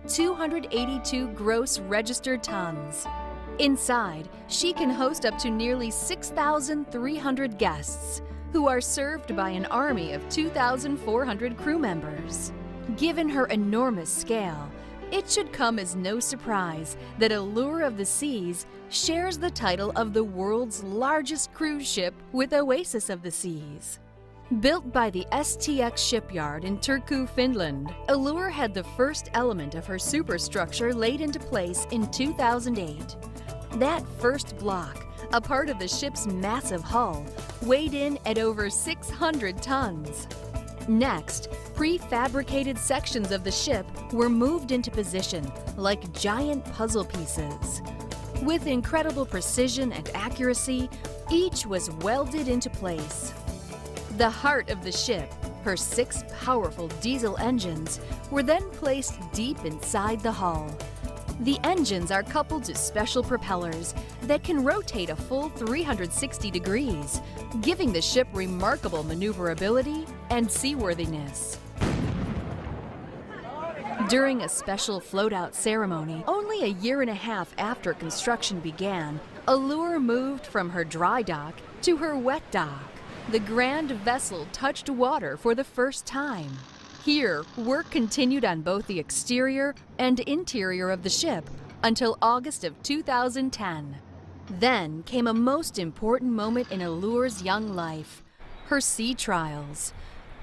282 gross registered tons. Inside, she can host up to nearly 6,300 guests, who are served by an army of 2,400 crew members. Given her enormous scale, it should come as no surprise that Allure of the Seas shares the title of the world's largest cruise ship with Oasis of the Seas. Built by the STX shipyard in Turku, Finland, Allure had the first element of her superstructure laid into place in 2008. That first block, a part of the ship's massive hull, weighed in at over 600 tons. Next, prefabricated sections of the ship were moved into position like giant puzzle pieces. With incredible precision and accuracy, each was welded into place. The heart of the ship, her 6 powerful diesel engines, were then placed deep inside the hull. The engines are coupled to special propellers that can rotate a full 360 degrees, giving the ship remarkable maneuverability and seaworthiness. During a special float-out ceremony, only a year and a half after construction began, Allure moved from her dry dock to her wet dock. The grand vessel touched water for the first time. Here, work continued on both the exterior and interior of the ship until August of 2010. Then came a most important moment in Allure's young life, her sea trials.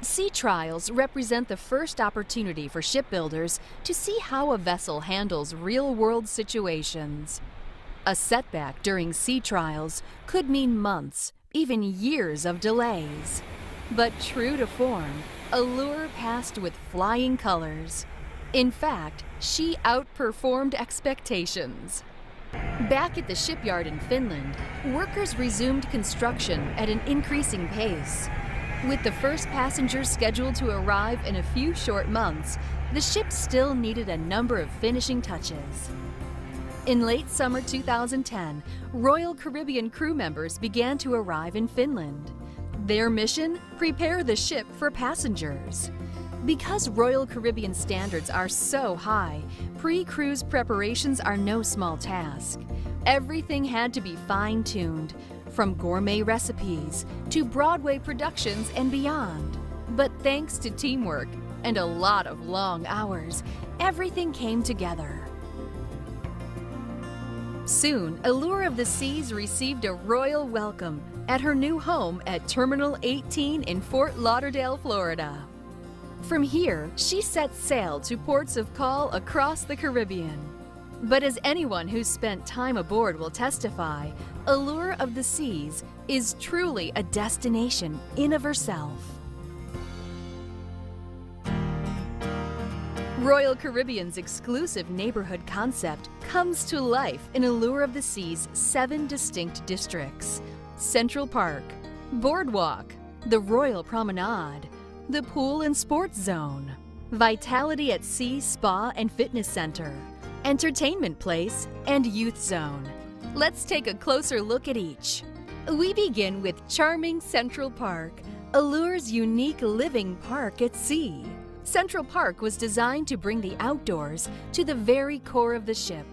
Sea trials represent the first opportunity for shipbuilders to see how a vessel handles real-world situations. A setback during sea trials could mean months, even years of delays. But true to form, Allure passed with flying colors. In fact, she outperformed expectations. Back at the shipyard in Finland, workers resumed construction at an increasing pace. With the first passengers scheduled to arrive in a few short months, the ship still needed a number of finishing touches. In late summer 2010, Royal Caribbean crew members began to arrive in Finland. Their mission? Prepare the ship for passengers. Because Royal Caribbean standards are so high, pre-cruise preparations are no small task. Everything had to be fine-tuned, from gourmet recipes to Broadway productions and beyond. But thanks to teamwork and a lot of long hours, everything came together. Soon, Allure of the Seas received a royal welcome at her new home at Terminal 18 in Fort Lauderdale, Florida. From here, she set sail to ports of call across the Caribbean. But as anyone who's spent time aboard will testify, Allure of the Seas is truly a destination in of herself. Royal Caribbean's exclusive neighborhood concept comes to life in Allure of the Sea's 7 distinct districts: Central Park, Boardwalk, the Royal Promenade, the Pool and Sports Zone, Vitality at Sea Spa and Fitness Center, Entertainment Place, and Youth Zone. Let's take a closer look at each. We begin with charming Central Park, Allure's unique living park at sea. Central Park was designed to bring the outdoors to the very core of the ship,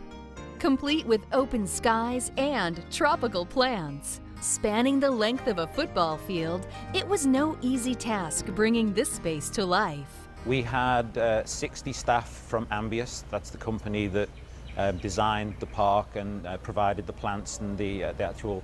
complete with open skies and tropical plants. Spanning the length of a football field, it was no easy task bringing this space to life. We had 60 staff from Ambius, that's the company that designed the park and provided the plants and the actual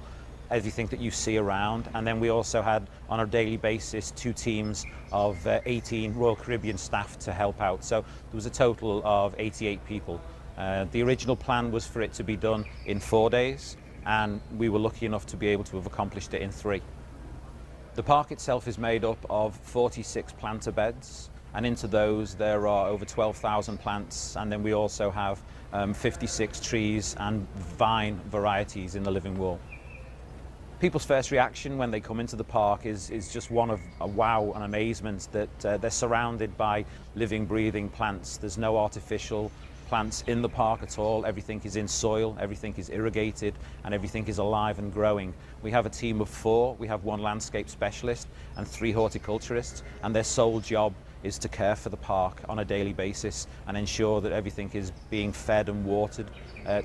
everything that you see around. And then we also had, on a daily basis, 2 teams of 18 Royal Caribbean staff to help out. So there was a total of 88 people. The original plan was for it to be done in 4 days, and we were lucky enough to be able to have accomplished it in 3. The park itself is made up of 46 planter beds, and into those there are over 12,000 plants, and then we also have 56 trees and vine varieties in the living wall. People's first reaction when they come into the park is just one of a wow and amazement that they're surrounded by living, breathing plants. There's no artificial plants in the park at all. Everything is in soil, everything is irrigated, and everything is alive and growing. We have a team of 4. We have 1 landscape specialist and 3 horticulturists, and their sole job is to care for the park on a daily basis and ensure that everything is being fed and watered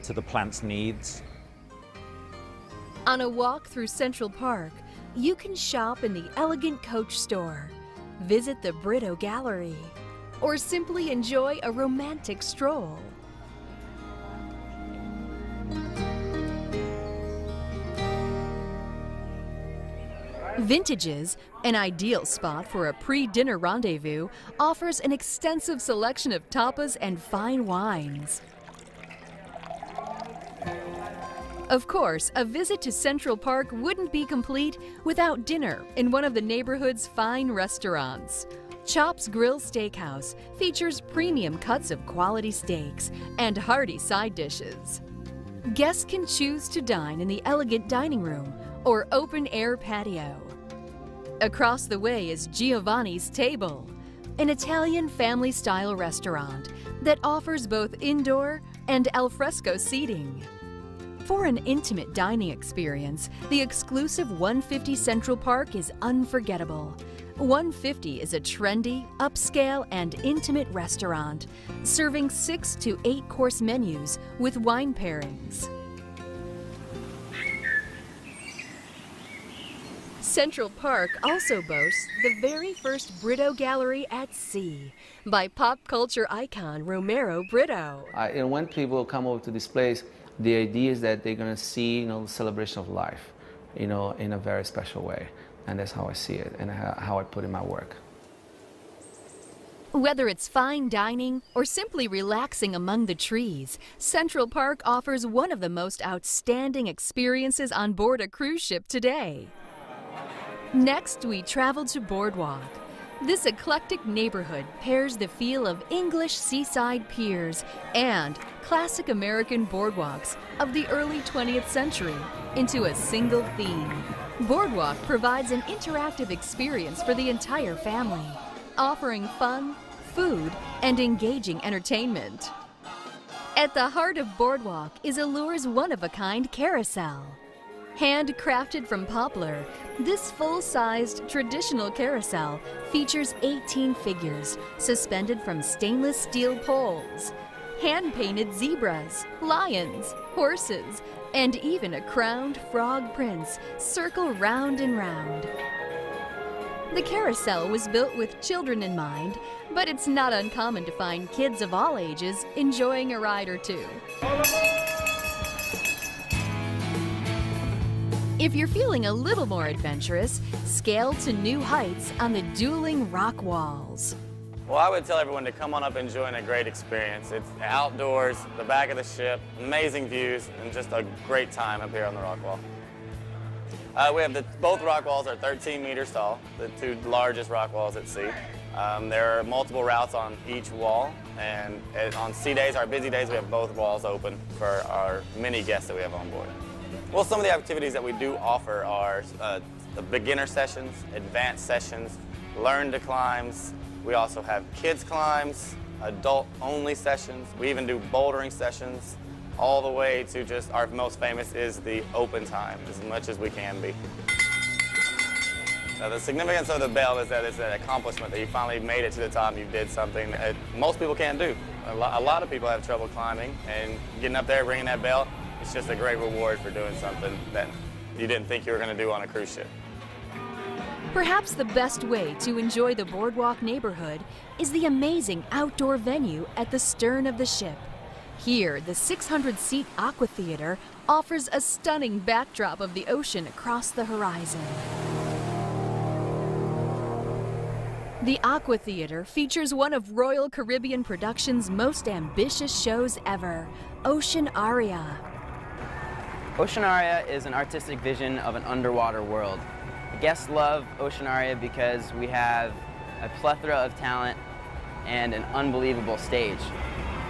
to the plant's needs. On a walk through Central Park, you can shop in the elegant Coach store, visit the Brito Gallery, or simply enjoy a romantic stroll. Vintages, an ideal spot for a pre-dinner rendezvous, offers an extensive selection of tapas and fine wines. Of course, a visit to Central Park wouldn't be complete without dinner in one of the neighborhood's fine restaurants. Chop's Grill Steakhouse features premium cuts of quality steaks and hearty side dishes. Guests can choose to dine in the elegant dining room or open-air patio. Across the way is Giovanni's Table, an Italian family-style restaurant that offers both indoor and alfresco seating. For an intimate dining experience, the exclusive 150 Central Park is unforgettable. 150 is a trendy, upscale, and intimate restaurant, serving 6 to 8-course menus with wine pairings. Central Park also boasts the very first Brito Gallery at sea by pop culture icon Romero Brito. And when people come over to this place, the idea is that they're going to see, the celebration of life, in a very special way. And that's how I see it and how I put in my work. Whether it's fine dining or simply relaxing among the trees, Central Park offers one of the most outstanding experiences on board a cruise ship today. Next, we travel to Boardwalk. This eclectic neighborhood pairs the feel of English seaside piers and classic American boardwalks of the early 20th century into a single theme. Boardwalk provides an interactive experience for the entire family, offering fun, food, and engaging entertainment. At the heart of Boardwalk is Allure's one-of-a-kind carousel. Handcrafted from poplar, this full-sized traditional carousel features 18 figures suspended from stainless steel poles. Hand-painted zebras, lions, horses, and even a crowned frog prince circle round and round. The carousel was built with children in mind, but it's not uncommon to find kids of all ages enjoying a ride or two. If you're feeling a little more adventurous, scale to new heights on the dueling rock walls. Well, I would tell everyone to come on up enjoying a great experience. It's outdoors, the back of the ship, amazing views, and just a great time up here on the rock wall. We have both rock walls are 13 meters tall, the two largest rock walls at sea. There are multiple routes on each wall, and on sea days, our busy days, we have both walls open for our many guests that we have on board. Well, some of the activities that we do offer are the beginner sessions, advanced sessions, learn to climbs. We also have kids climbs, adult-only sessions. We even do bouldering sessions, all the way to just our most famous is the open time, as much as we can be. The significance of the bell is that it's an accomplishment that you finally made it to the top. You did something that most people can't do. A lot of people have trouble climbing, and getting up there, ringing that bell, it's just a great reward for doing something that you didn't think you were going to do on a cruise ship. Perhaps the best way to enjoy the Boardwalk neighborhood is the amazing outdoor venue at the stern of the ship. Here, the 600-seat Aqua Theater offers a stunning backdrop of the ocean across the horizon. The Aqua Theater features one of Royal Caribbean Productions' most ambitious shows ever, Ocean Aria. Ocean Aria is an artistic vision of an underwater world. Guests love Ocean Aria because we have a plethora of talent and an unbelievable stage.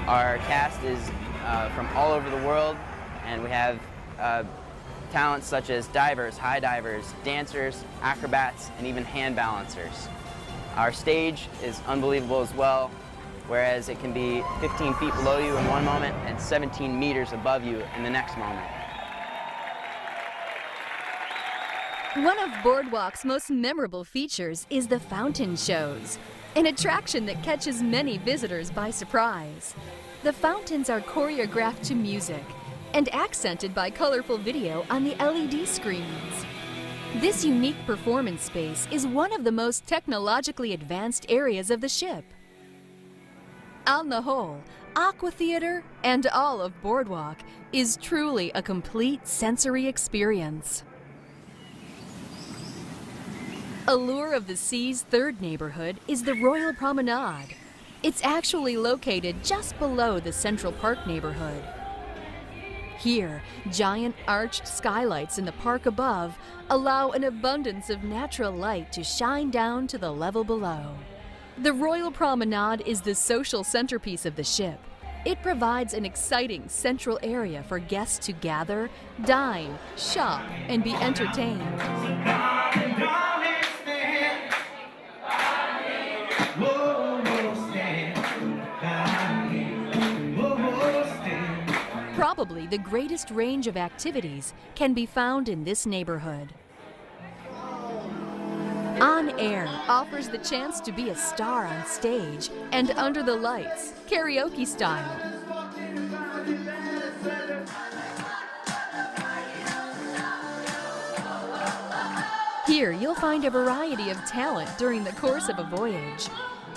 Our cast is from all over the world, and we have talents such as divers, high divers, dancers, acrobats, and even hand balancers. Our stage is unbelievable as well, whereas it can be 15 feet below you in one moment and 17 meters above you in the next moment. One of Boardwalk's most memorable features is the fountain shows. an attraction that catches many visitors by surprise. The fountains are choreographed to music and accented by colorful video on the LED screens. This unique performance space is one of the most technologically advanced areas of the ship. On the whole, Aqua Theater and all of Boardwalk is truly a complete sensory experience. Allure of the Sea's third neighborhood is the Royal Promenade. It's actually located just below the Central Park neighborhood. Here, giant arched skylights in the park above allow an abundance of natural light to shine down to the level below. The Royal Promenade is the social centerpiece of the ship. It provides an exciting central area for guests to gather, dine, shop, and be entertained. Probably the greatest range of activities can be found in this neighborhood. On Air offers the chance to be a star on stage and under the lights, karaoke style. Here you'll find a variety of talent during the course of a voyage.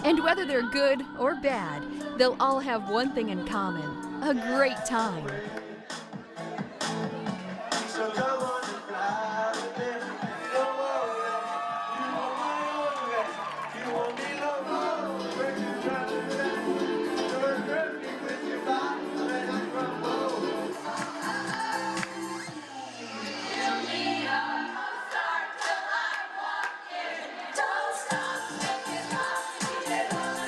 And whether they're good or bad, they'll all have one thing in common: a great time.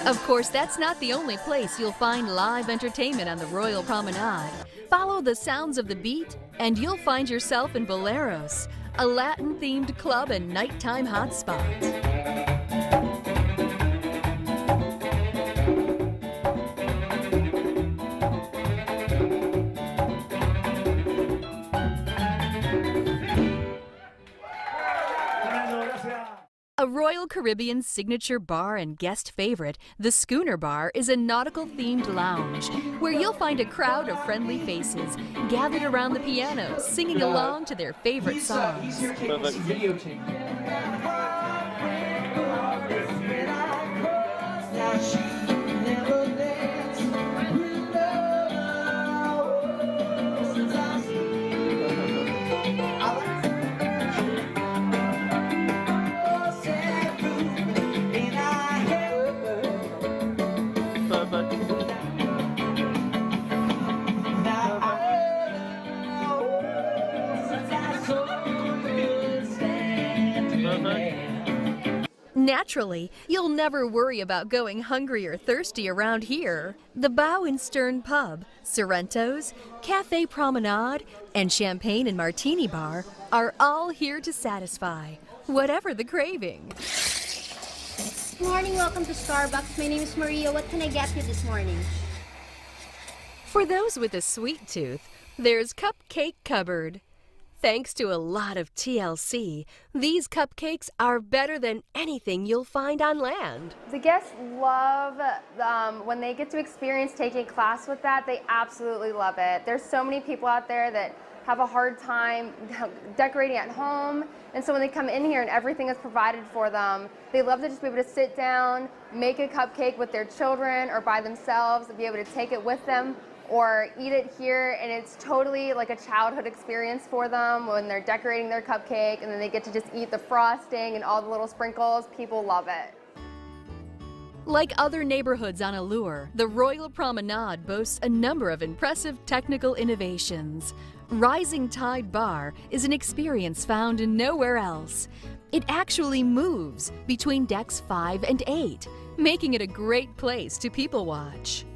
Of course, that's not the only place you'll find live entertainment on the Royal Promenade. Follow the sounds of the beat, and you'll find yourself in Boleros, a Latin-themed club and nighttime hotspot. A Royal Caribbean signature bar and guest favorite, the Schooner Bar is a nautical-themed lounge where you'll find a crowd of friendly faces gathered around the piano singing along to their favorite songs. Naturally, you'll never worry about going hungry or thirsty around here. The Bow and Stern Pub, Sorrento's, Cafe Promenade, and Champagne and Martini Bar are all here to satisfy whatever the craving. Good morning, welcome to Starbucks. My name is Maria. What can I get you this morning? For those with a sweet tooth, there's Cupcake Cupboard. Thanks to a lot of TLC, these cupcakes are better than anything you'll find on land. The guests love when they get to experience taking a class with that. They absolutely love it. There's so many people out there that have a hard time decorating at home, and so when they come in here and everything is provided for them, they love to just be able to sit down, make a cupcake with their children or by themselves, and be able to take it with them or eat it here, and it's totally like a childhood experience for them when they're decorating their cupcake and then they get to just eat the frosting and all the little sprinkles. People love it. Like other neighborhoods on Allure, the Royal Promenade boasts a number of impressive technical innovations. Rising Tide Bar is an experience found nowhere else. It actually moves between decks 5 and 8, making it a great place to people watch.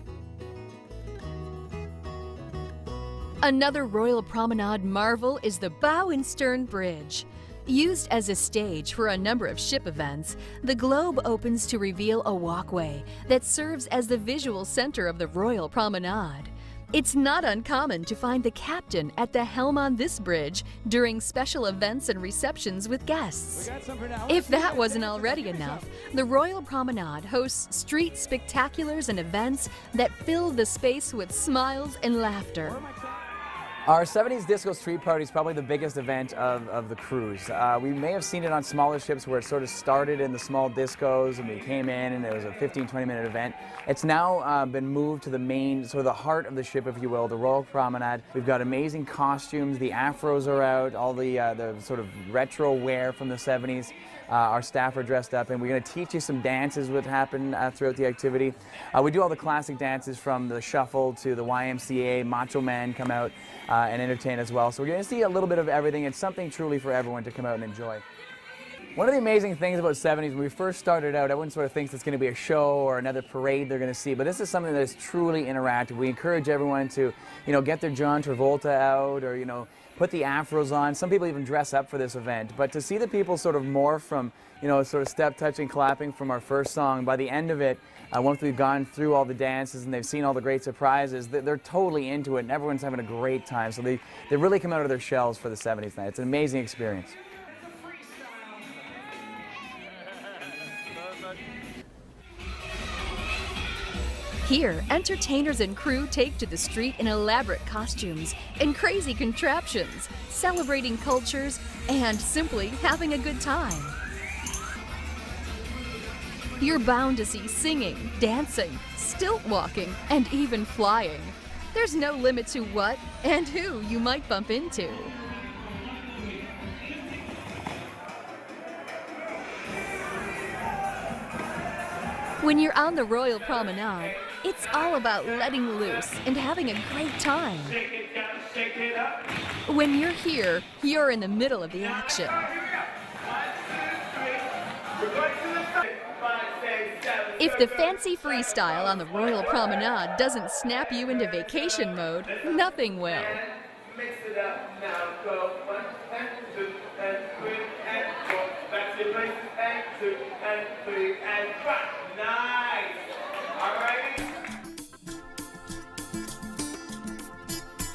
Another Royal Promenade marvel is the Bow and Stern Bridge. Used as a stage for a number of ship events, the globe opens to reveal a walkway that serves as the visual center of the Royal Promenade. It's not uncommon to find the captain at the helm on this bridge during special events and receptions with guests. If that wasn't already enough, the Royal Promenade hosts street spectaculars and events that fill the space with smiles and laughter. Our 70s Disco Street Party is probably the biggest event of the cruise. We may have seen it on smaller ships where it sort of started in the small discos and we came in and it was a 15-20 minute event. It's now been moved to the main, sort of the heart of the ship, if you will, the Royal Promenade. We've got amazing costumes, the afros are out, all the sort of retro wear from the 70s. Our staff are dressed up, and we're going to teach you some dances that happen throughout the activity. We do all the classic dances from the shuffle to the YMCA. Macho Man come out and entertain as well. So we're going to see a little bit of everything. It's something truly for everyone to come out and enjoy. One of the amazing things about 70s, when we first started out, everyone sort of thinks it's going to be a show or another parade they're going to see, but this is something that is truly interactive. We encourage everyone to, get their John Travolta out or, put the afros on. Some people even dress up for this event, but to see the people sort of morph from, sort of step, touching, clapping from our first song, by the end of it, once we've gone through all the dances and they've seen all the great surprises, they're totally into it and everyone's having a great time. So they really come out of their shells for the 70s night. It's an amazing experience. Here, entertainers and crew take to the street in elaborate costumes and crazy contraptions, celebrating cultures and simply having a good time. You're bound to see singing, dancing, stilt walking, and even flying. There's no limit to what and who you might bump into. When you're on the Royal Promenade, it's all about letting loose and having a great time. When you're here, you're in the middle of the action. If the fancy freestyle on the Royal Promenade doesn't snap you into vacation mode, nothing will. Mix it up now, go 1 and 2 and 3 and 4. Back to place and 2 and 3 and 5. Nice. All right.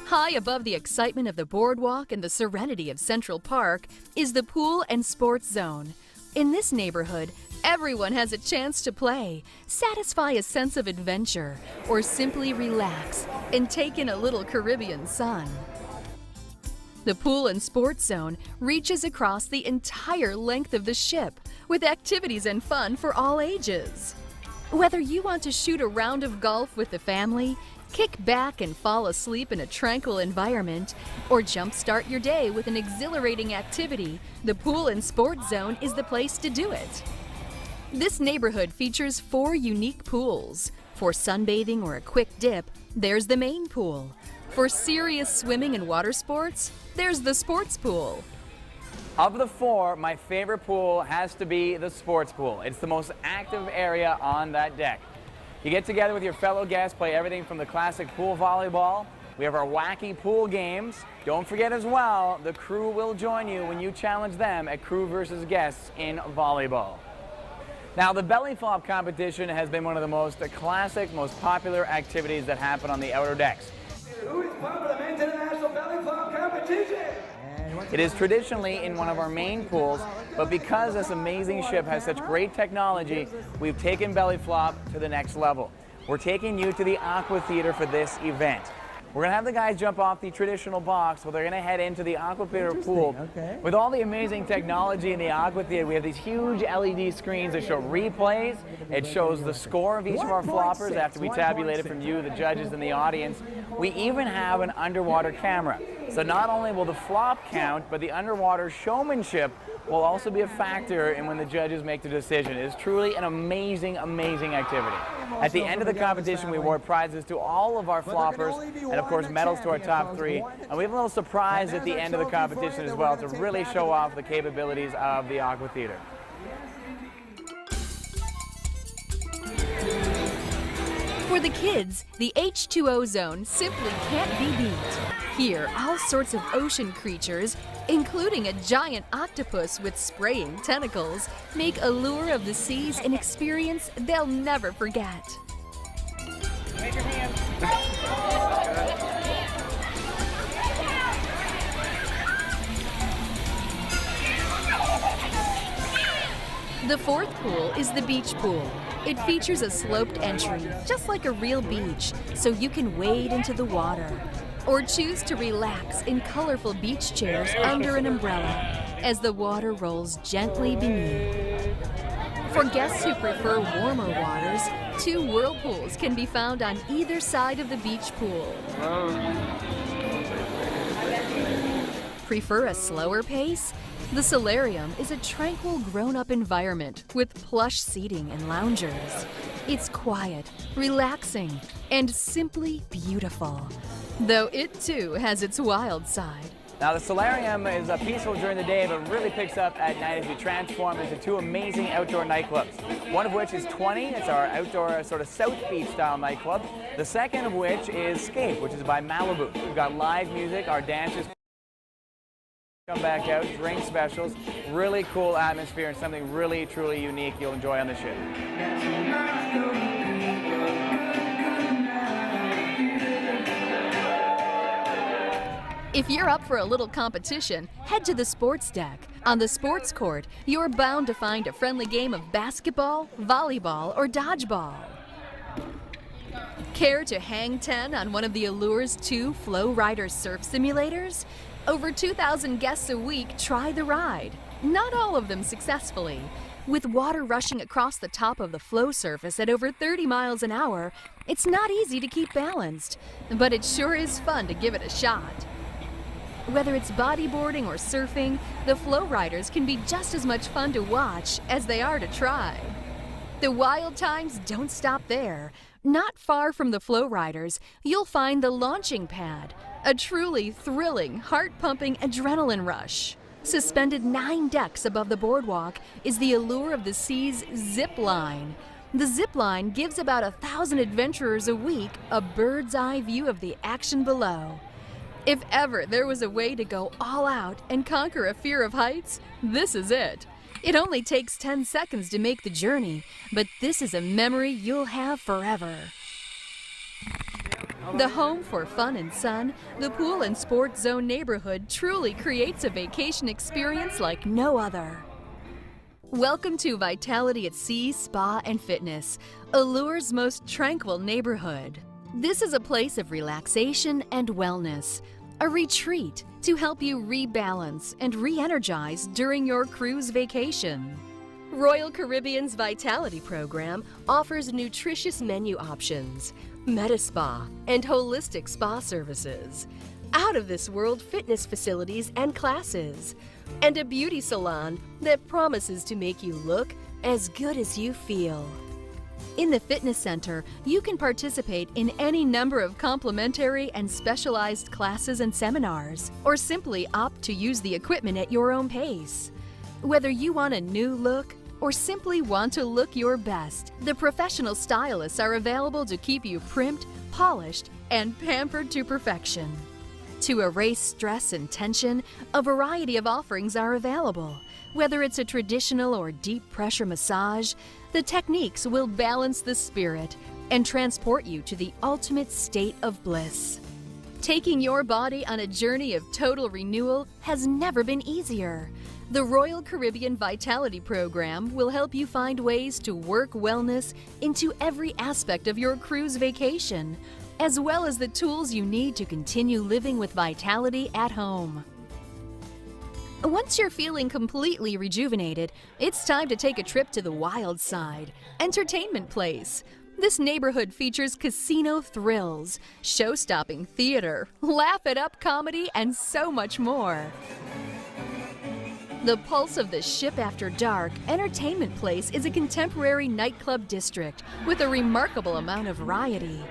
High above the excitement of the boardwalk and the serenity of Central Park is the pool and sports zone. In this neighborhood, everyone has a chance to play, satisfy a sense of adventure, or simply relax and take in a little Caribbean sun. The pool and sports zone reaches across the entire length of the ship, with activities and fun for all ages. Whether you want to shoot a round of golf with the family, kick back and fall asleep in a tranquil environment, or jumpstart your day with an exhilarating activity, the pool and sports zone is the place to do it. This neighborhood features 4 unique pools. For sunbathing or a quick dip, there's the main pool. For serious swimming and water sports, there's the sports pool. Of the 4, my favorite pool has to be the sports pool. It's the most active area on that deck. You get together with your fellow guests, play everything from the classic pool volleyball. We have our wacky pool games. Don't forget as well, the crew will join you when you challenge them at crew versus guests in volleyball. Now, the belly flop competition has been one of the most classic, most popular activities that happen on the outer decks. Who is part of the men's international belly flop competition? It is traditionally in one of our main pools, but because this amazing ship has such great technology, we've taken belly flop to the next level. We're taking you to the Aqua Theater for this event. We're going to have the guys jump off the traditional box, but they're going to head into the Aqua Theater pool. Okay. With all the amazing technology in the Aqua Theater, we have these huge LED screens that show replays. It shows the score of each of our floppers after we tabulate it from you, the judges, and the audience. We even have an underwater camera. So not only will the flop count, but the underwater showmanship will also be a factor in when the judges make the decision. It is truly an amazing, amazing activity. At the end of the competition, we award prizes to all of our floppers, and of course medals to our top 3. And we have a little surprise at the end of the competition as well to really show off the capabilities of the Aqua Theater. For the kids, the H2O zone simply can't be beat. Here, all sorts of ocean creatures, including a giant octopus with spraying tentacles, make Allure of the Seas an experience they'll never forget. Raise your hand. The fourth pool is the beach pool. It features a sloped entry, just like a real beach, so you can wade into the water. Or choose to relax in colorful beach chairs under an umbrella as the water rolls gently beneath. For guests who prefer warmer waters, 2 whirlpools can be found on either side of the beach pool. Prefer a slower pace? The solarium is a tranquil grown-up environment with plush seating and loungers. It's quiet, relaxing, and simply beautiful, though it too has its wild side. Now, the solarium is peaceful during the day, but really picks up at night as we transform into 2 amazing outdoor nightclubs. One of which is 20, it's our outdoor sort of South Beach style nightclub. The second of which is Scape, which is by Malibu. We've got live music, our dancers come back out, drink specials, really cool atmosphere, and something really, truly unique you'll enjoy on the ship. If you're up for a little competition, head to the sports deck. On the sports court, you're bound to find a friendly game of basketball, volleyball, or dodgeball. Care to hang 10 on one of the Allure's 2 Flow Rider surf simulators? Over 2,000 guests a week try the ride, not all of them successfully. With water rushing across the top of the flow surface at over 30 miles an hour, it's not easy to keep balanced, but it sure is fun to give it a shot. Whether it's bodyboarding or surfing, the flow riders can be just as much fun to watch as they are to try. The wild times don't stop there. Not far from the flow riders, you'll find the launching pad, a truly thrilling, heart-pumping adrenaline rush. Suspended 9 decks above the boardwalk is the Allure of the Seas zip line. The zip line gives about 1,000 adventurers a week a bird's eye view of the action below. If ever there was a way to go all out and conquer a fear of heights, this is it. It only takes 10 seconds to make the journey, but this is a memory you'll have forever. The home for fun and sun, the Pool and Sports Zone neighborhood truly creates a vacation experience like no other. Welcome to Vitality at Sea Spa and Fitness, Allure's most tranquil neighborhood. This is a place of relaxation and wellness, a retreat to help you rebalance and re-energize during your cruise vacation. Royal Caribbean's Vitality program offers nutritious menu options, Medi-Spa, and holistic spa services, out-of-this-world fitness facilities and classes, and a beauty salon that promises to make you look as good as you feel. In the fitness center, you can participate in any number of complimentary and specialized classes and seminars, or simply opt to use the equipment at your own pace. Whether you want a new look or simply want to look your best, the professional stylists are available to keep you primped, polished, and pampered to perfection. To erase stress and tension, a variety of offerings are available. Whether it's a traditional or deep pressure massage, the techniques will balance the spirit and transport you to the ultimate state of bliss. Taking your body on a journey of total renewal has never been easier. The Royal Caribbean Vitality Program will help you find ways to work wellness into every aspect of your cruise vacation, as well as the tools you need to continue living with vitality at home. Once you're feeling completely rejuvenated, it's time to take a trip to the wild side, Entertainment Place. This neighborhood features casino thrills, show-stopping theater, laugh-it-up comedy, and so much more. The pulse of the ship after dark, Entertainment Place is a contemporary nightclub district with a remarkable amount of variety.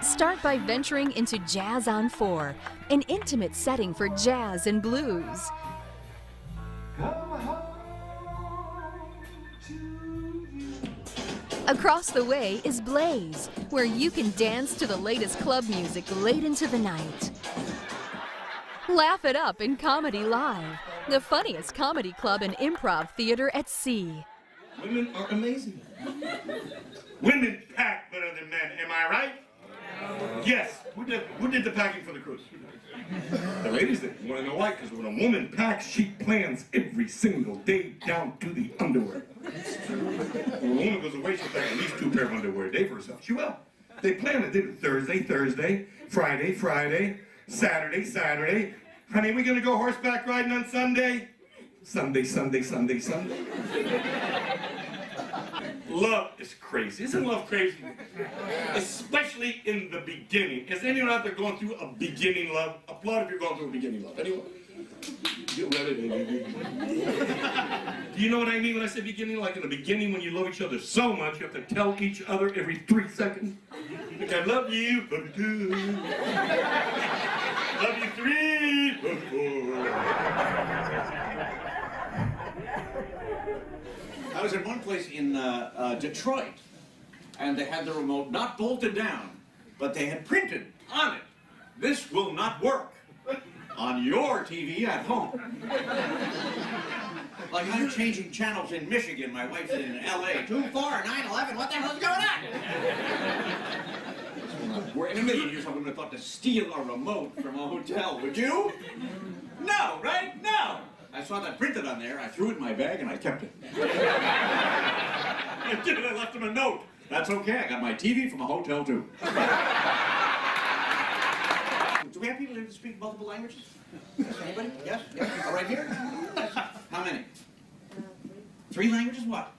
Start by venturing into Jazz on 4, an intimate setting for jazz and blues. Across the way is Blaze, where you can dance to the latest club music late into the night. Laugh it up in Comedy Live, the funniest comedy club and improv theater at sea. Women are amazing. Women pack better than men, am I right? Yes. Who did the packing for the cruise? The ladies, they want to know why, because when a woman packs, she plans every single day down to the underwear. When a woman goes away, she'll pack at least 2 pairs of underwear a day for herself. She will. They plan it. They do Thursday, Friday, Saturday. Honey, we gonna go horseback riding on Sunday? Sunday. Love is crazy. Isn't love crazy? Especially in the beginning. Is anyone out there going through a beginning love? Applaud if you're going through a beginning love. Anyone? Get ready, baby. Do you know what I mean when I say beginning? Like in the beginning when you love each other so much, you have to tell each other every 3 seconds. Like, I love you, love you 2. Love you 3, love you 4. I was in one place in Detroit, and they had the remote not bolted down, but they had printed on it, "This will not work on your TV at home." Like I'm changing channels in Michigan, my wife's in LA. 2-4, 9/11, what the hell's going on? In a million years, I wouldn't have thought to steal a remote from a hotel, would you? No, right? No. I saw that printed on there, I threw it in my bag, and I kept it. I did it, I left him a note. That's okay, I got my TV from a hotel, too. Do we have people here that speak multiple languages? Yes, anybody? Yes? Yes? All right here? Yes. How many? 3 languages, what?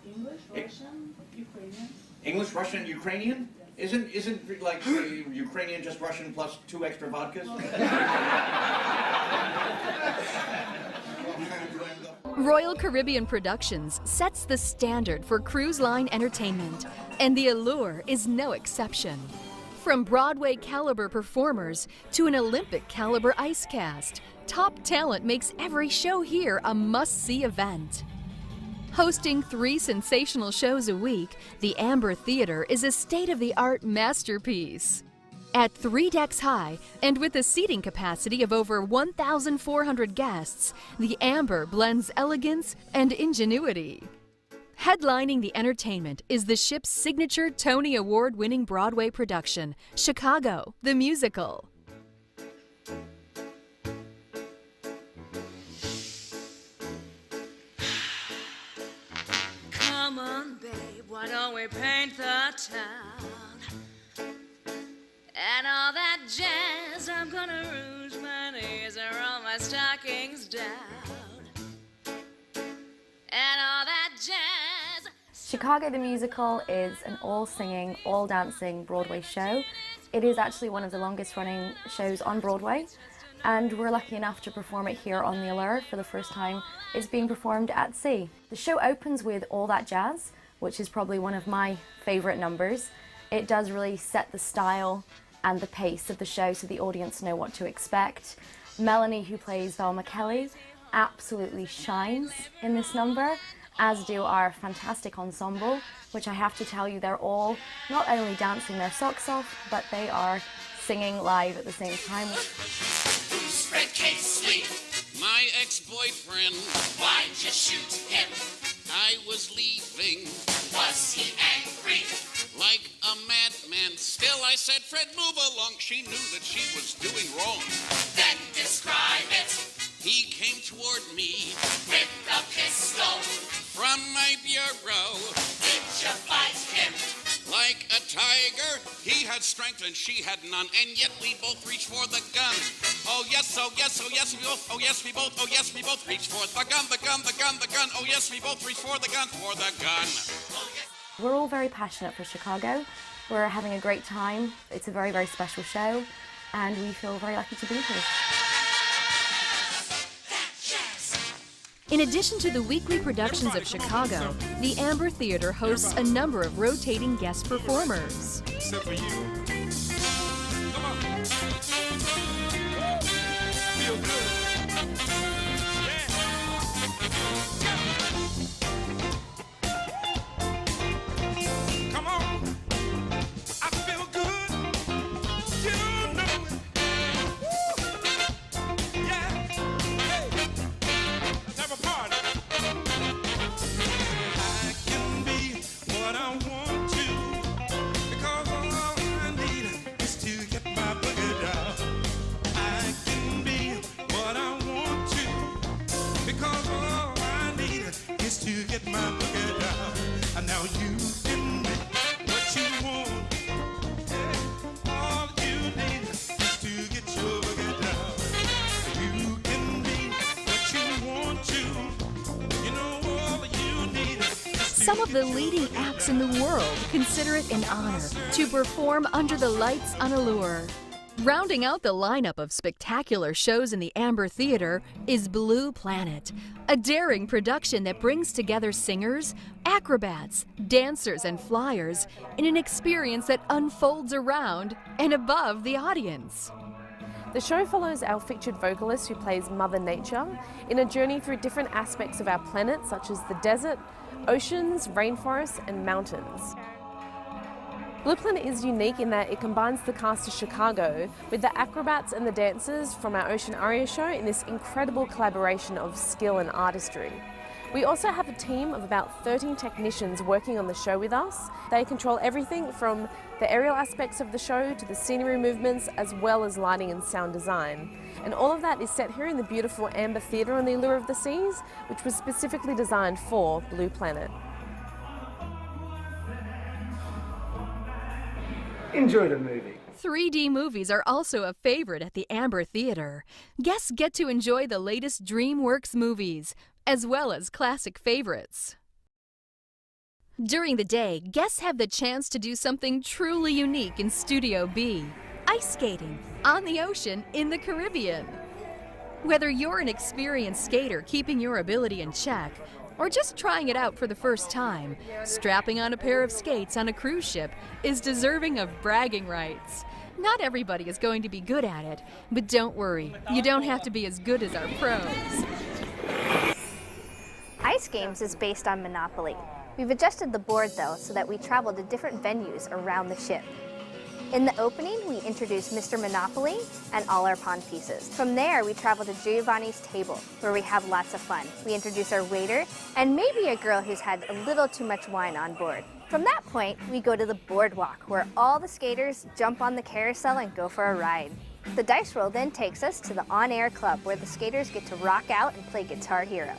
English, Russian, Ukrainian. English, Russian, Ukrainian? Isn't like Ukrainian just Russian plus 2 extra vodkas? Royal Caribbean Productions sets the standard for cruise line entertainment, and the Allure is no exception. From Broadway caliber performers to an Olympic caliber ice cast, top talent makes every show here a must-see event. Hosting 3 sensational shows a week, the Amber Theater is a state-of-the-art masterpiece. At 3 decks high and with a seating capacity of over 1,400 guests, the Amber blends elegance and ingenuity. Headlining the entertainment is the ship's signature Tony Award-winning Broadway production, Chicago, the Musical. Come on, babe, why don't we paint the town? And all that jazz, I'm gonna rouge my knees and roll my stockings down. And all that jazz. Chicago the Musical is an all-singing, all-dancing Broadway show. It is actually one of the longest-running shows on Broadway, and we're lucky enough to perform it here on the Allure for the first time. It's being performed at sea. The show opens with All That Jazz, which is probably one of my favorite numbers. It does really set the style and the pace of the show so the audience know what to expect. Melanie, who plays Velma Kelly, absolutely shines in this number, as do our fantastic ensemble, which I have to tell you, they're all not only dancing their socks off, but they are singing live at the same time. Who's Red Case Sleep? My ex-boyfriend. Why'd you shoot him? I was leaving. Was he angry? Like a madman. Still I said, Fred, move along. She knew that she was doing wrong. Then describe it. He came toward me with a pistol from my bureau. Did you fight him? Like a tiger, he had strength and she had none, and yet we both reached for the gun. Oh yes, oh yes, oh yes, we both, oh yes, we both, oh yes, we both reached for the gun, the gun, the gun, the gun. Oh yes, we both reached for the gun, for the gun. We're all very passionate for Chicago. We're having a great time. It's a very, very special show, and we feel very lucky to be here. In addition to the weekly productions of Chicago, the Amber Theater hosts a number of rotating guest performers. Except for you. Come on. Feel good. Yeah. Come on. I feel good. You know it. Yeah. Hey. Let's have a party. I can be what I want to, because all I Some of the leading acts in the world consider it an honor to perform under the lights on Allure. Rounding out the lineup of spectacular shows in the Amber Theater is Blue Planet, a daring production that brings together singers, acrobats, dancers, and flyers in an experience that unfolds around and above the audience. The show follows our featured vocalist who plays Mother Nature in a journey through different aspects of our planet, such as the desert, oceans, rainforests, and mountains. Blue Planet is unique in that it combines the cast of Chicago with the acrobats and the dancers from our Ocean Aria show in this incredible collaboration of skill and artistry. We also have a team of about 13 technicians working on the show with us. They control everything from the aerial aspects of the show to the scenery movements, as well as lighting and sound design. And all of that is set here in the beautiful Amber Theater on the Allure of the Seas, which was specifically designed for Blue Planet. Enjoy the movie. 3D movies are also a favorite at the Amber Theater. Guests get to enjoy the latest DreamWorks movies, as well as classic favorites. During the day, guests have the chance to do something truly unique in Studio B: ice skating on the ocean in the Caribbean. Whether you're an experienced skater keeping your ability in check, or just trying it out for the first time, strapping on a pair of skates on a cruise ship is deserving of bragging rights. Not everybody is going to be good at it, but don't worry, you don't have to be as good as our pros. Ice Games is based on Monopoly. We've adjusted the board though so that we travel to different venues around the ship. In the opening, we introduce Mr. Monopoly and all our pawn pieces. From there, we travel to Giovanni's table, where we have lots of fun. We introduce our waiter and maybe a girl who's had a little too much wine on board. From that point, we go to the boardwalk, where all the skaters jump on the carousel and go for a ride. The dice roll then takes us to the on-air club, where the skaters get to rock out and play Guitar Hero.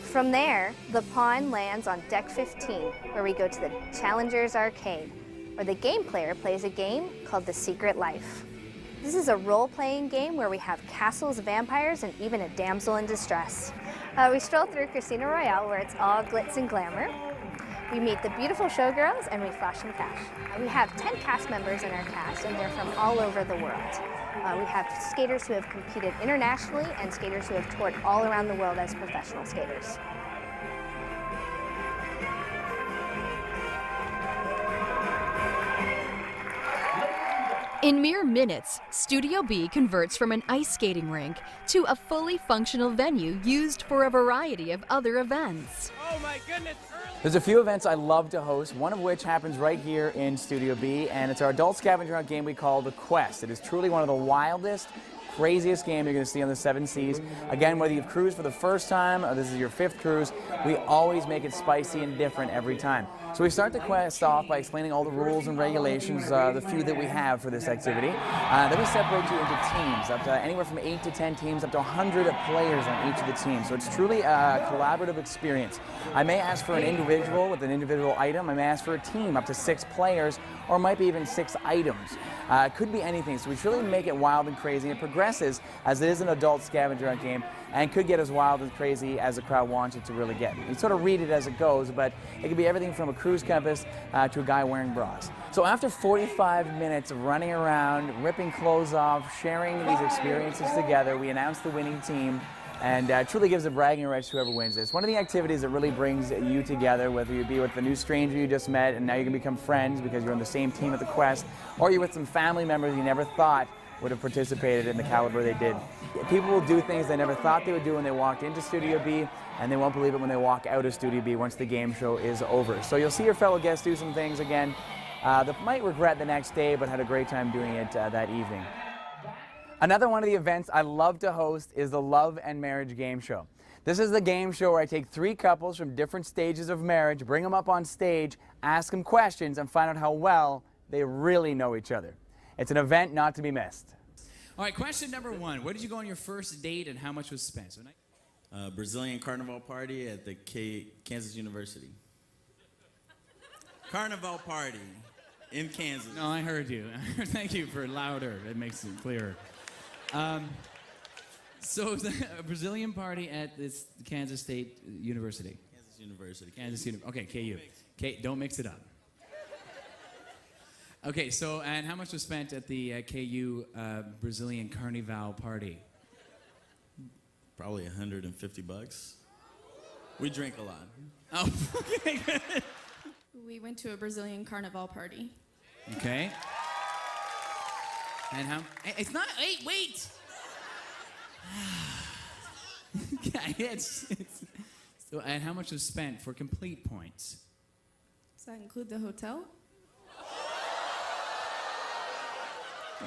From there, the pawn lands on deck 15, where we go to the Challengers Arcade, where the game player plays a game called The Secret Life. This is a role-playing game where we have castles, vampires, and even a damsel in distress. We stroll through Casino Royale, where it's all glitz and glamour. We meet the beautiful showgirls, and we flash some cash. We have 10 cast members in our cast, and they're from all over the world. We have skaters who have competed internationally and skaters who have toured all around the world as professional skaters. In mere minutes, Studio B converts from an ice skating rink to a fully functional venue used for a variety of other events. Oh my goodness! There's a few events I love to host, one of which happens right here in Studio B, and it's our adult scavenger hunt game we call The Quest. It is truly one of the wildest, craziest game you're going to see on the 7 Seas. Again, whether you've cruised for the first time or this is your 5th cruise, we always make it spicy and different every time. So we start the quest off by explaining all the rules and regulations, the few that we have for this activity. Then we separate you into teams, up to anywhere from 8 to 10 teams, up to 100 players on each of the teams. So it's truly a collaborative experience. I may ask for an individual with an individual item. I may ask for a team up to 6 players, or it might be even 6 items. It could be anything. So we truly make it wild and crazy. It progresses as it is an adult scavenger hunt game, and could get as wild and crazy as the crowd wants it to really get. You sort of read it as it goes, but it could be everything from a cruise compass to a guy wearing bras. So after 45 minutes of running around, ripping clothes off, sharing these experiences together, we announce the winning team, and truly gives a bragging rights to whoever wins this. One of the activities that really brings you together, whether you be with the new stranger you just met and now you can become friends because you're on the same team at the quest, or you're with some family members you never thought would have participated in the caliber they did. People will do things they never thought they would do when they walked into Studio B, and they won't believe it when they walk out of Studio B once the game show is over. So you'll see your fellow guests do some things again that might regret the next day, but had a great time doing it that evening. Another one of the events I love to host is the Love and Marriage Game Show. This is the game show where I take 3 couples from different stages of marriage, bring them up on stage, ask them questions, and find out how well they really know each other. It's an event not to be missed. All right, question number 1. Where did you go on your first date and how much was spent? So, Brazilian carnival party at the Kansas University. Carnival party in Kansas. No, I heard you. Thank you for louder. It makes it clearer. So it was a Brazilian party at this Kansas State University. Kansas University. Kansas University. Okay, KU. Don't mix it up. Okay, so, and how much was spent at the KU Brazilian Carnival party? Probably $150. We drink a lot. Oh, okay, good. We went to a Brazilian carnival party. Okay. And how? It's not. Wait. Yeah, it's. So, and how much was spent for complete points? Does that include the hotel?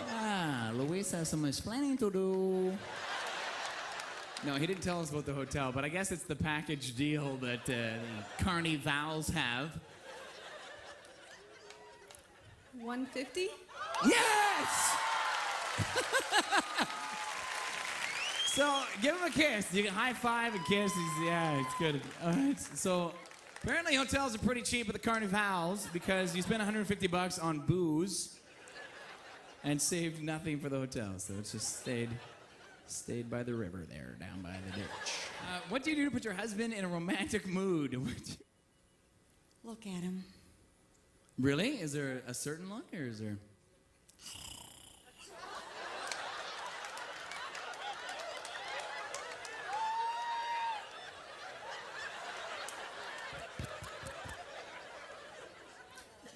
Ah, Luis has some explaining to do. No, he didn't tell us about the hotel, but I guess it's the package deal that the Carnivals have. 150? Yes! So, give him a kiss. You can high five and kiss. Yeah, it's good. All right. So, apparently hotels are pretty cheap at the Carnivals because you spend $150 on booze and saved nothing for the hotel. So it's just stayed by the river there, down by the ditch. What do you do to put your husband in a romantic mood? Look at him. Really? Is there a certain look, or is there?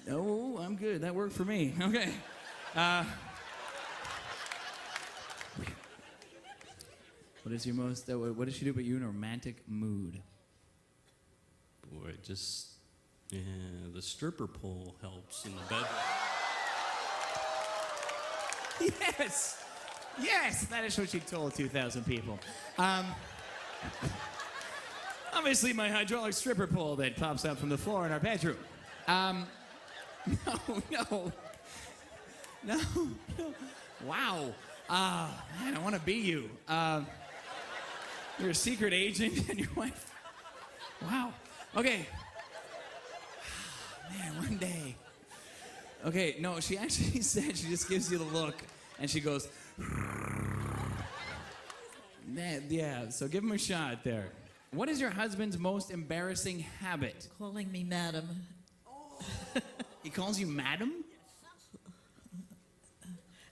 No, I'm good. That worked for me. Okay. What is your most? What does she do put you in a romantic mood? Boy, just the stripper pole helps in the bedroom. Yes, that is what she told 2,000 people. Obviously, my hydraulic stripper pole that pops up from the floor in our bedroom. No. Wow. Man, I want to be you. You're a secret agent and your wife. Wow. Okay. Man, one day. Okay, no, she actually said she just gives you the look and she goes, man, yeah, so give him a shot there. What is your husband's most embarrassing habit? Calling me madam. He calls you madam?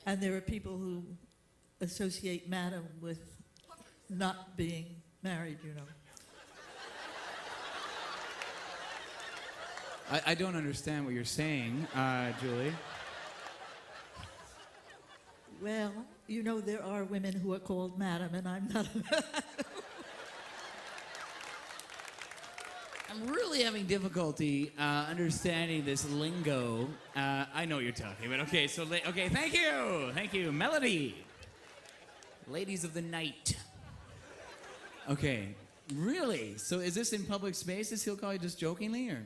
And there are people who associate madam with not being married, you know. I don't understand what you're saying, Julie. Well, you know, there are women who are called madam, and I'm not a madam. I'm really having difficulty understanding this lingo. I know what you're talking about. Okay, so, okay, thank you. Thank you. Melody. Ladies of the night. Okay, really? So is this in public spaces? He'll call you just jokingly, or?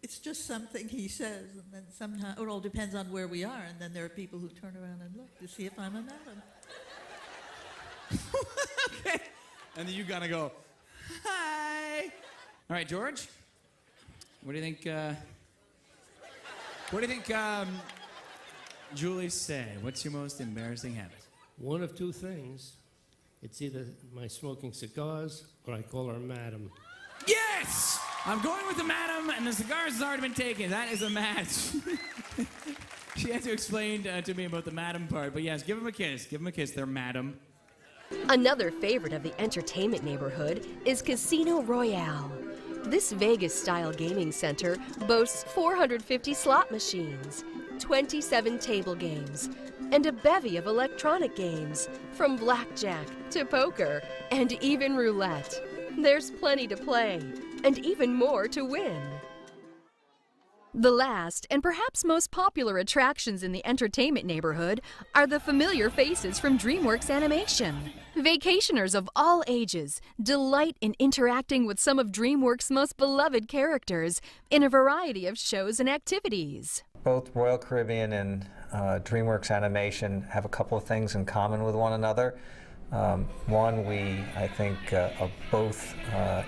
It's just something he says, and then sometimes, it all depends on where we are, and then there are people who turn around and look to see if I'm a madam. Okay. And then you gotta go, hi. All right, George. What do you think? Julie said? What's your most embarrassing habit? One of two things. It's either my smoking cigars or I call her madam. Yes! I'm going with the madam, and the cigars has already been taken. That is a match. She had to explain to me about the madam part, but yes, give him a kiss. Give him a kiss there, madam. Another favorite of the entertainment neighborhood is Casino Royale. This Vegas-style gaming center boasts 450 slot machines, 27 table games, and a bevy of electronic games, from blackjack to poker and even roulette. There's plenty to play, and even more to win. The last and perhaps most popular attractions in the entertainment neighborhood are the familiar faces from DreamWorks Animation. Vacationers of all ages delight in interacting with some of DreamWorks' most beloved characters in a variety of shows and activities. Both Royal Caribbean and DreamWorks Animation have a couple of things in common with one another. One, I think, are both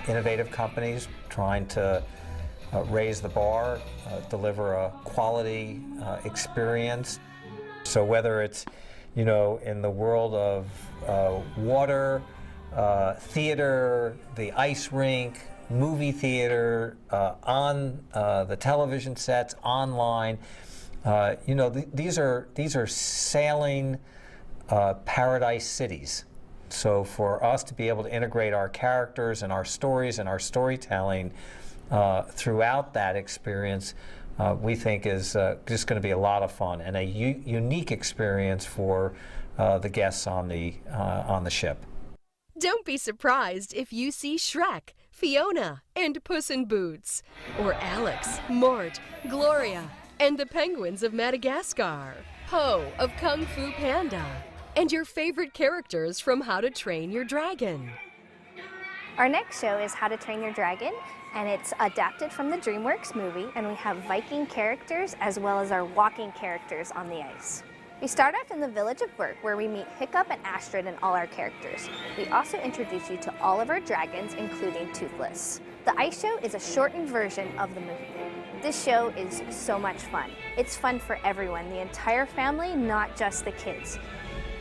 innovative companies trying to raise the bar, deliver a quality experience. So whether it's, you know, in the world of water, theater, the ice rink, movie theater, on the television sets, online. You know, these are sailing paradise cities. So for us to be able to integrate our characters and our stories and our storytelling throughout that experience, we think is just going to be a lot of fun and a unique experience for the guests on the ship. Don't be surprised if you see Shrek, Fiona, and Puss in Boots, or Alex, Mort, Gloria, and the penguins of Madagascar, Po of Kung Fu Panda, and your favorite characters from How to Train Your Dragon. Our next show is How to Train Your Dragon, and it's adapted from the DreamWorks movie, and we have Viking characters as well as our walking characters on the ice. We start off in the village of Berk, where we meet Hiccup and Astrid and all our characters. We also introduce you to all of our dragons, including Toothless. The ice show is a shortened version of the movie. This show is so much fun. It's fun for everyone, the entire family, not just the kids.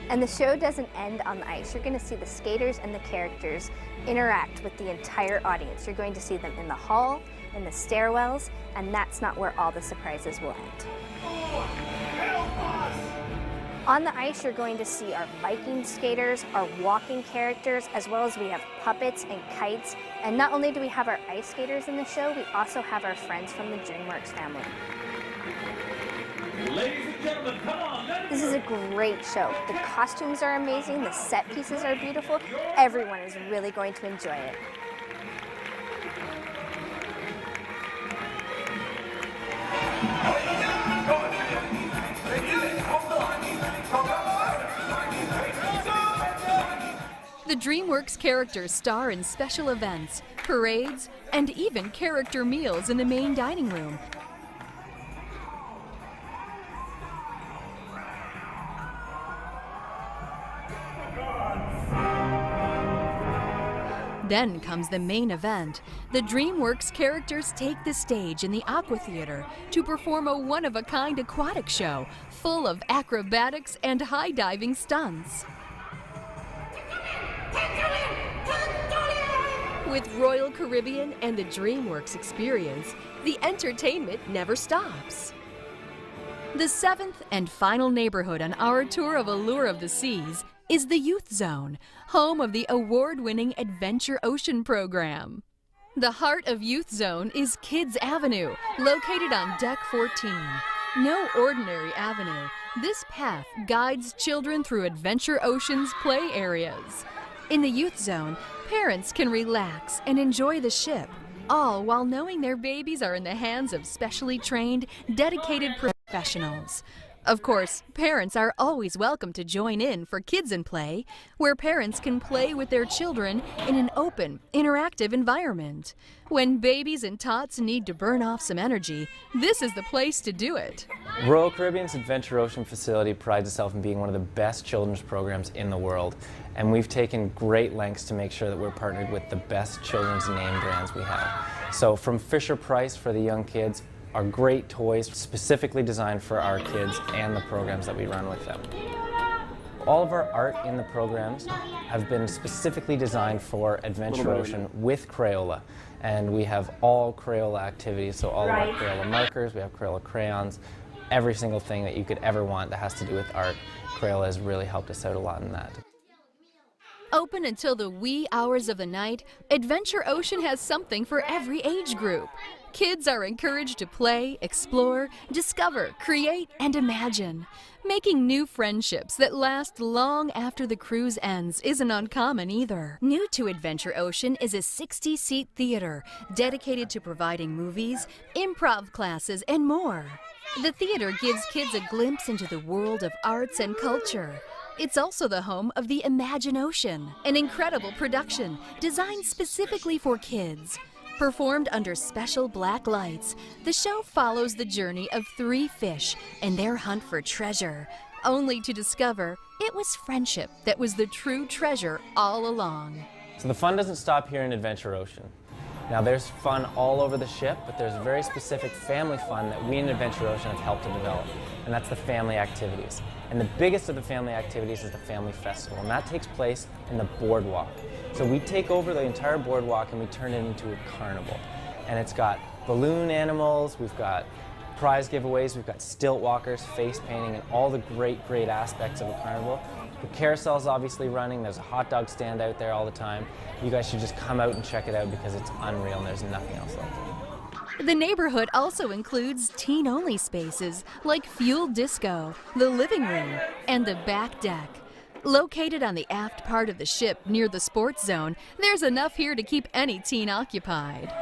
And the show doesn't end on the ice. You're going to see the skaters and the characters interact with the entire audience. You're going to see them in the hall, in the stairwells, and that's not where all the surprises will end. On the ice, you're going to see our Viking skaters, our walking characters, as well as we have puppets and kites. And not only do we have our ice skaters in the show, we also have our friends from the DreamWorks family. Ladies and gentlemen, come on. This is a great show. The costumes are amazing, the set pieces are beautiful. Everyone is really going to enjoy it. The DreamWorks characters star in special events, parades, and even character meals in the main dining room. Then comes the main event. The DreamWorks characters take the stage in the Aqua Theater to perform a one-of-a-kind aquatic show full of acrobatics and high-diving stunts. With Royal Caribbean and the DreamWorks experience, the entertainment never stops. The seventh and final neighborhood on our tour of Allure of the Seas is the Youth Zone, home of the award-winning Adventure Ocean program. The heart of Youth Zone is Kids Avenue, located on Deck 14. No ordinary avenue, this path guides children through Adventure Ocean's play areas. In the Youth Zone, parents can relax and enjoy the ship, all while knowing their babies are in the hands of specially trained, dedicated professionals. Of course, parents are always welcome to join in for Kids in Play, where parents can play with their children in an open, interactive environment. When babies and tots need to burn off some energy, this is the place to do it. Royal Caribbean's Adventure Ocean facility prides itself in being one of the best children's programs in the world, and we've taken great lengths to make sure that we're partnered with the best children's name brands we have. So from Fisher-Price for the young kids, are great toys specifically designed for our kids and the programs that we run with them. All of our art in the programs have been specifically designed for Adventure Ocean with Crayola. And we have all Crayola activities, so all of our Crayola markers, we have Crayola crayons, every single thing that you could ever want that has to do with art. Crayola has really helped us out a lot in that. Open until the wee hours of the night, Adventure Ocean has something for every age group. Kids are encouraged to play, explore, discover, create, and imagine. Making new friendships that last long after the cruise ends isn't uncommon either. New to Adventure Ocean is a 60-seat theater dedicated to providing movies, improv classes, and more. The theater gives kids a glimpse into the world of arts and culture. It's also the home of the Imagine Ocean, an incredible production designed specifically for kids. Performed under special black lights, the show follows the journey of 3 fish and their hunt for treasure, only to discover it was friendship that was the true treasure all along. So the fun doesn't stop here in Adventure Ocean. Now there's fun all over the ship, but there's very specific family fun that we in Adventure Ocean have helped to develop, and that's the family activities. And the biggest of the family activities is the Family Festival, and that takes place in the boardwalk. So we take over the entire boardwalk and we turn it into a carnival. And it's got balloon animals, we've got prize giveaways, we've got stilt walkers, face painting, and all the great aspects of a carnival. The carousel's obviously running, there's a hot dog stand out there all the time. You guys should just come out and check it out because it's unreal and there's nothing else like it. The neighborhood also includes teen-only spaces like Fuel Disco, the living room, and the back deck. Located on the aft part of the ship near the sports zone, there's enough here to keep any teen occupied.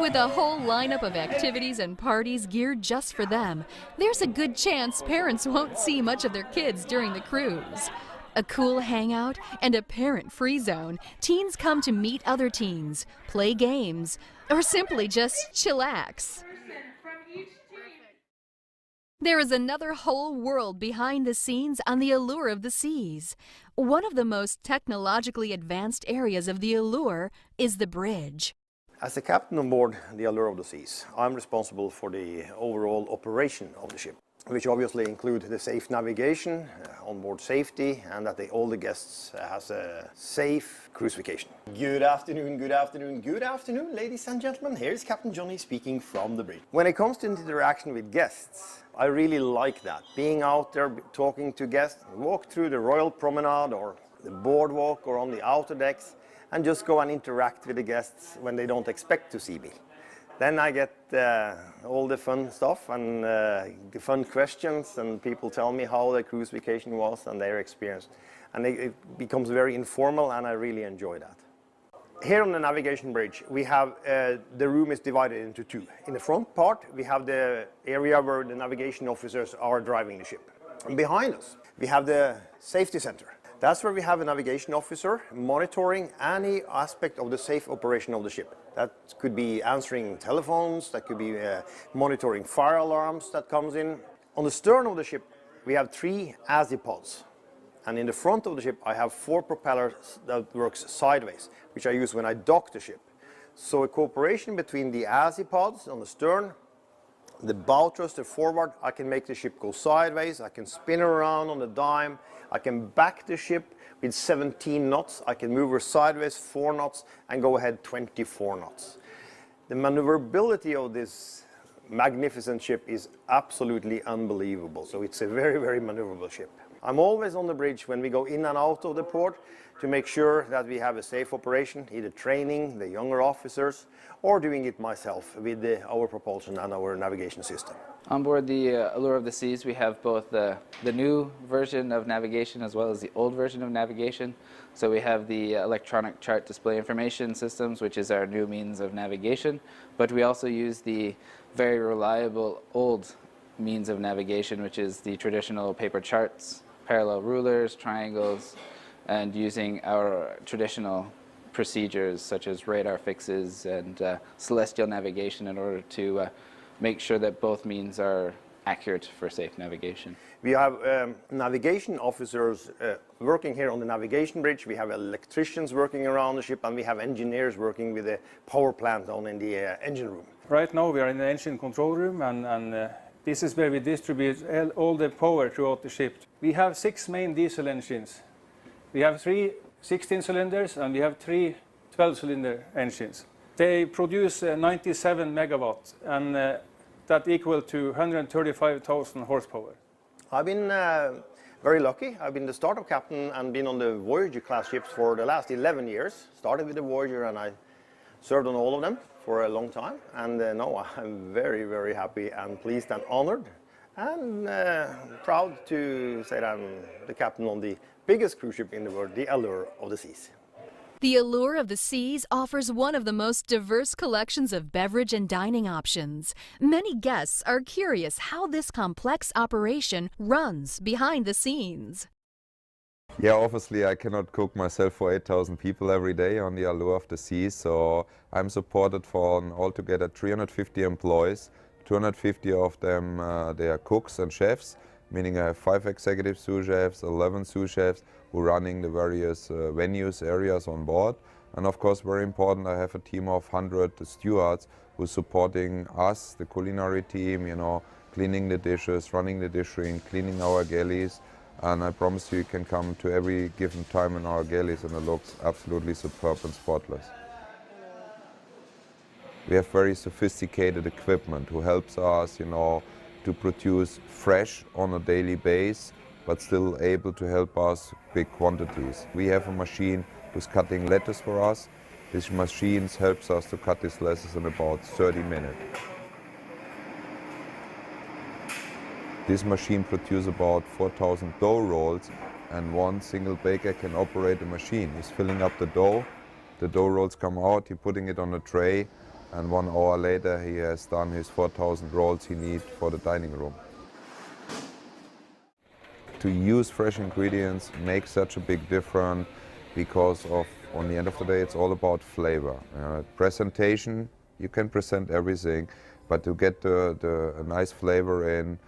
With a whole lineup of activities and parties geared just for them, there's a good chance parents won't see much of their kids during the cruise. A cool hangout and a parent-free zone, teens come to meet other teens, play games, or simply just chillax. There is another whole world behind the scenes on the Allure of the Seas. One of the most technologically advanced areas of the Allure is the bridge. As the captain on board the Allure of the Seas, I'm responsible for the overall operation of the ship, which obviously include the safe navigation, onboard safety, and that all the guests has a safe cruise vacation. Good afternoon, good afternoon, good afternoon, ladies and gentlemen. Here's Captain Johnny speaking from the bridge. When it comes to interaction with guests, I really like that. Being out there, talking to guests, walk through the Royal Promenade or the boardwalk or on the outer decks, and just go and interact with the guests when they don't expect to see me. Then I get all the fun stuff and the fun questions, and people tell me how their cruise vacation was and their experience. And it becomes very informal, and I really enjoy that. Here on the navigation bridge, we have the room is divided into two. In the front part, we have the area where the navigation officers are driving the ship. And behind us, we have the safety center. That's where we have a navigation officer monitoring any aspect of the safe operation of the ship. That could be answering telephones, that could be monitoring fire alarms that comes in. On the stern of the ship, we have 3 azipods. And in the front of the ship, I have 4 propellers that works sideways, which I use when I dock the ship. So a cooperation between the azipods on the stern, the bow thruster forward, I can make the ship go sideways, I can spin around on the dime, I can back the ship with 17 knots, I can move her sideways 4 knots and go ahead 24 knots. The maneuverability of this magnificent ship is absolutely unbelievable, so it's a very, very maneuverable ship. I'm always on the bridge when we go in and out of the port to make sure that we have a safe operation, either training the younger officers or doing it myself with our propulsion and our navigation system. On board the Allure of the Seas, we have both the new version of navigation as well as the old version of navigation. So we have the electronic chart display information systems, which is our new means of navigation, but we also use the very reliable old means of navigation, which is the traditional paper charts, parallel rulers, triangles, and using our traditional procedures such as radar fixes and celestial navigation in order to make sure that both means are accurate for safe navigation. We have navigation officers working here on the navigation bridge, we have electricians working around the ship, and we have engineers working with the power plant on in the engine room. Right now we are in the engine control room, and this is where we distribute all the power throughout the ship. We have 6 main diesel engines. We have 3 16 cylinders and we have 3 12-cylinder engines. They produce 97 megawatts, and that equal to 135,000 horsepower. I've been very lucky. I've been the startup captain and been on the Voyager class ships for the last 11 years. Started with the Voyager and I served on all of them for a long time. And now I'm very, very happy and pleased and honored and proud to say that I'm the captain on the biggest cruise ship in the world, the Allure of the Seas. The Allure of the Seas offers one of the most diverse collections of beverage and dining options. Many guests are curious how this complex operation runs behind the scenes. Yeah, obviously I cannot cook myself for 8,000 people every day on the Allure of the Seas, so I'm supported for altogether 350 employees. 250 of them they are cooks and chefs, meaning I have 5 executive sous chefs, 11 sous chefs who are running the various venues, areas on board. And of course, very important, I have a team of 100 stewards who are supporting us, the culinary team, you know, cleaning the dishes, running the dish ring, cleaning our galleys, and I promise you can come to every given time in our galleys and it looks absolutely superb and spotless. We have very sophisticated equipment who helps us, to produce fresh on a daily basis, but still able to help us big quantities. We have a machine who's cutting lettuce for us. This machine helps us to cut these lettuce in about 30 minutes. This machine produces about 4,000 dough rolls, and one single baker can operate the machine. He's filling up the dough rolls come out, he's putting it on a tray, and 1 hour later he has done his 4,000 rolls he needs for the dining room. To use fresh ingredients makes such a big difference because on the end of the day, it's all about flavor. Presentation, you can present everything, but to get a nice flavor in,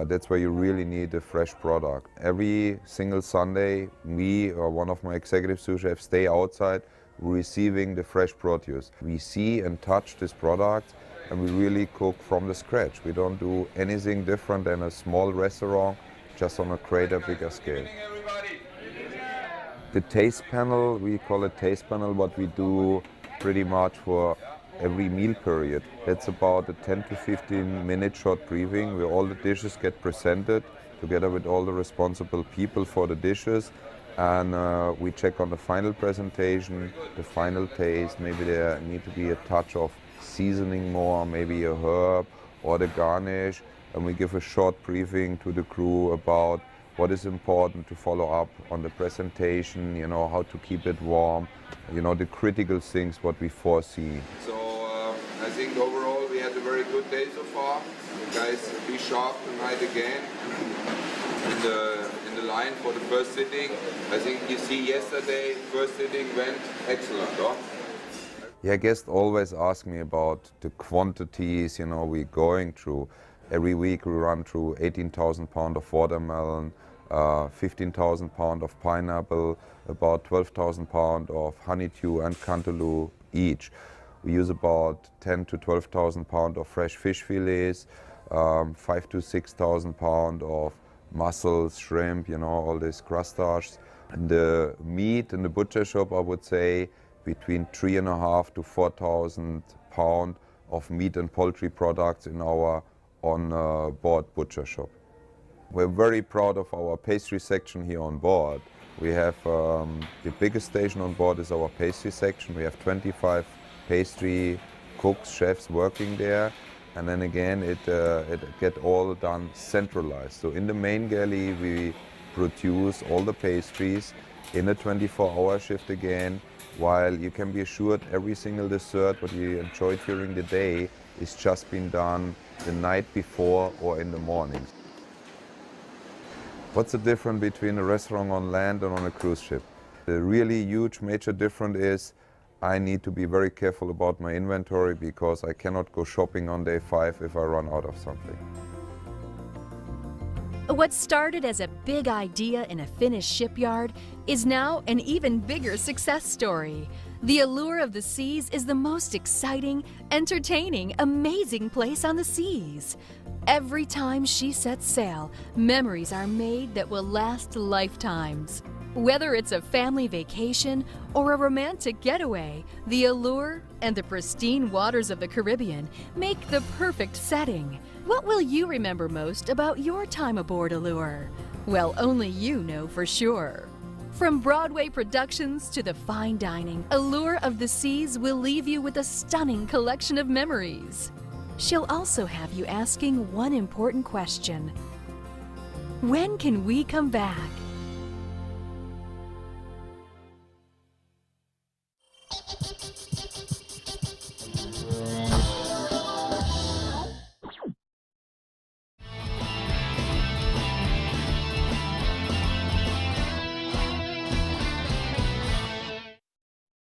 that's where you really need a fresh product. Every single Sunday, me or one of my executive sous chefs stay outside receiving the fresh produce. We see and touch this product, and we really cook from the scratch. We don't do anything different than a small restaurant, just on a greater, bigger scale. The taste panel, we call it taste panel, what we do pretty much for every meal period. It's about a 10 to 15 minute short briefing where all the dishes get presented together with all the responsible people for the dishes, and we check on the final presentation, the final taste. Maybe there need to be a touch of seasoning more, maybe a herb or the garnish, and we give a short briefing to the crew about what is important to follow up on the presentation, how to keep it warm, the critical things what we foresee. So I think overall we had a very good day so far. You guys be sharp tonight again in the line for the first sitting. I think you see yesterday, first sitting went excellent, huh? Yeah, guests always ask me about the quantities, we're going through. Every week we run through 18,000 pounds of watermelon, 15,000 pounds of pineapple, about 12,000 pounds of honeydew and cantaloupe each. We use about 10 to 12,000 pounds of fresh fish fillets, 5 to 6,000 pounds of mussels, shrimp, all these crustaceans. And the meat in the butcher shop, I would say between 3,500 to 4,000 pounds of meat and poultry products in our on-board butcher shop. We're very proud of our pastry section here on board. We have the biggest station on board is our pastry section. We have 25 pastry cooks, chefs working there, and then again it get all done centralized. So in the main galley we produce all the pastries in a 24-hour shift again, while you can be assured every single dessert what you enjoy during the day is just been done the night before or in the morning. What's the difference between a restaurant on land and on a cruise ship? The really huge major difference is I need to be very careful about my inventory because I cannot go shopping on day 5 if I run out of something. What started as a big idea in a Finnish shipyard is now an even bigger success story. The Allure of the Seas is the most exciting, entertaining, amazing place on the seas. Every time she sets sail, memories are made that will last lifetimes. Whether it's a family vacation or a romantic getaway, the Allure and the pristine waters of the Caribbean make the perfect setting. What will you remember most about your time aboard Allure? Well, only you know for sure. From Broadway productions to the fine dining, Allure of the Seas will leave you with a stunning collection of memories. She'll also have you asking one important question: when can we come back?